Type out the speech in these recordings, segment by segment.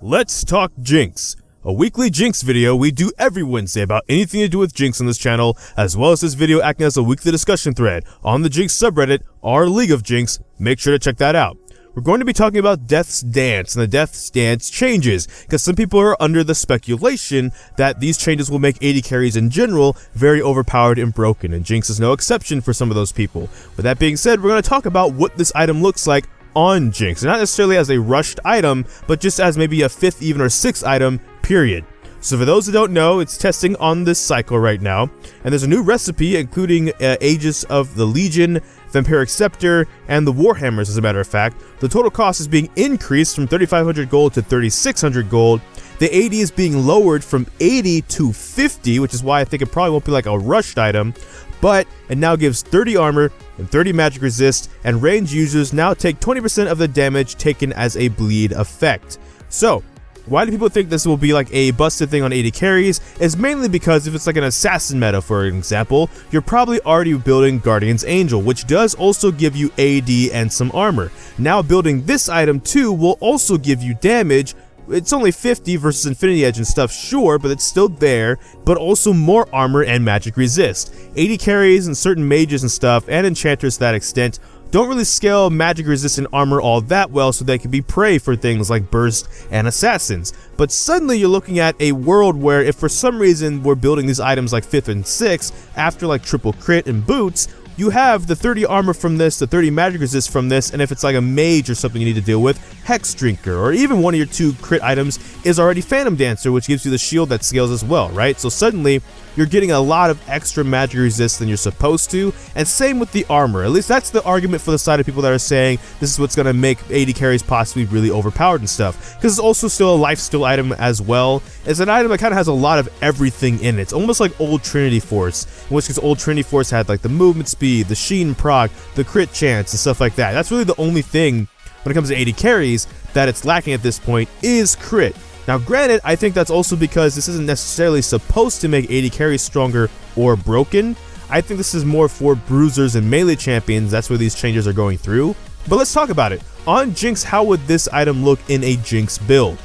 Let's talk Jinx, a weekly Jinx video we do every Wednesday about anything to do with Jinx on this channel, as well as this video acting as a weekly discussion thread on the Jinx subreddit, our LeagueOfJinx. Make sure to check that out. We're going to be talking about Death's Dance and the Death's Dance changes, because some people are under the speculation that these changes will make AD carries in general very overpowered and broken, and Jinx is no exception for some of those people. With that being said, we're going to talk about what this item looks like on Jinx, and not necessarily as a rushed item, but just as maybe a 5th, even or 6th item, period. So for those who don't know, it's testing on this cycle right now, and there's a new recipe including Aegis of the Legion, Vampiric Scepter, and the Warhammers. As a matter of fact, the total cost is being increased from 3,500 gold to 3,600 gold. The AD is being lowered from 80 to 50, which is why I think it probably won't be like a rushed item, but it now gives 30 armor and 30 magic resist, and range users now take 20% of the damage taken as a bleed effect. So why do people think this will be like a busted thing on AD carries? Is mainly because if it's like an assassin meta, for example, you're probably already building Guardian's Angel, which does also give you AD and some armor. Now building this item too will also give you damage. It's only 50 versus Infinity Edge and stuff, sure, but it's still there, but also more armor and magic resist. AD carries and certain mages and stuff, and enchanters to that extent, don't really scale magic resistant armor all that well, so they can be prey for things like burst and assassins. But suddenly you're looking at a world where if for some reason we're building these items like 5th and 6th after like triple crit and boots, you have the 30 armor from this, the 30 magic resist from this, and if it's like a mage or something you need to deal with, Hex Drinker, or even one of your 2 crit items is already Phantom Dancer, which gives you the shield that scales as well, right? So suddenly you're getting a lot of extra magic resist than you're supposed to, and same with the armor. At least that's the argument for the side of people that are saying this is what's going to make AD carries possibly really overpowered and stuff, because it's also still a lifesteal item as well. It's an item that kind of has a lot of everything in it. It's almost like old Trinity Force, in which case old Trinity Force had like the movement speed, the sheen proc, the crit chance, and stuff like that. That's really the only thing when it comes to AD carries that it's lacking at this point is crit. Now granted, I think that's also because this isn't necessarily supposed to make AD carries stronger or broken. I think this is more for bruisers and melee champions. That's where these changes are going through. But let's talk about it. On Jinx, how would this item look in a Jinx build?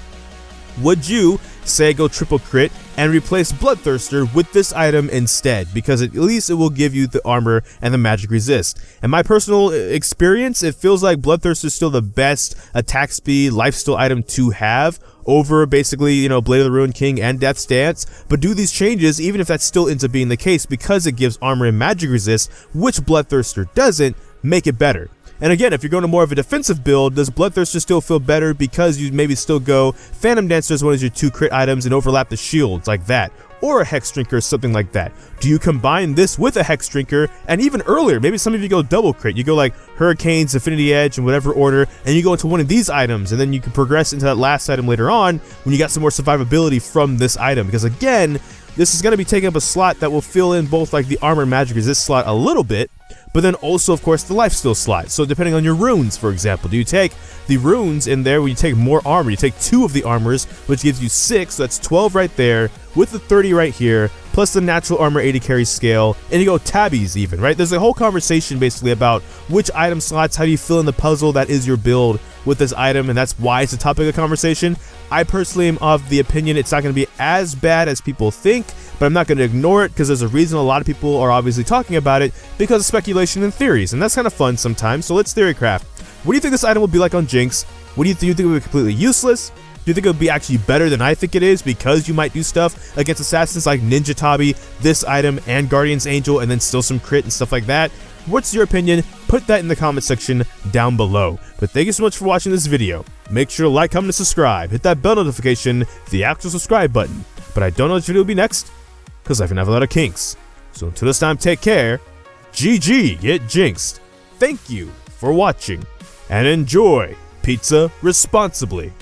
Would you say go triple crit and replace Bloodthirster with this item instead, because at least it will give you the armor and the magic resist? In my personal experience, it feels like Bloodthirster is still the best attack speed lifesteal item to have over basically, you know, Blade of the Ruined King and Death's Dance, but do these changes even if that still ends up being the case, because it gives armor and magic resist, which Bloodthirster doesn't, make it better. And again, if you're going to more of a defensive build, does Bloodthirster still feel better because you maybe still go Phantom Dancer as one of your 2 crit items and overlap the shields like that, or a Hex Drinker, something like that? Do you combine this with a Hex Drinker, and even earlier, maybe some of you go double crit, you go like Hurricanes, Infinity Edge, in whatever order, and you go into one of these items, and then you can progress into that last item later on when you got some more survivability from this item, because again, this is going to be taking up a slot that will fill in both like the armor and magic resist slot a little bit, but then also of course the lifesteal slot. So depending on your runes, for example, do you take the runes in there where you take more armor? You take 2 of the armors, which gives you 6, so that's 12 right there, with the 30 right here, plus the natural armor AD carry scale, and you go tabbies even, right? There's a whole conversation basically about which item slots, how do you fill in the puzzle that is your build with this item, and that's why it's a topic of conversation. I personally am of the opinion it's not going to be as bad as people think, but I'm not going to ignore it because there's a reason a lot of people are obviously talking about it, because of speculation and theories, and that's kind of fun sometimes. So let's theorycraft. What do you think this item will be like on Jinx? What do you think it will be completely useless? Do you think it would be actually better than I think it is, because you might do stuff against assassins like Ninja Tabi, this item, and Guardian's Angel, and then still some crit and stuff like that? What's your opinion? Put that in the comment section down below. But thank you so much for watching this video. Make sure to like, comment, and subscribe. Hit that bell notification, the actual subscribe button. But I don't know which video will be next, because I can have a lot of kinks. So until this time, take care. ggGetJinxed. Thank you for watching, and enjoy pizza responsibly.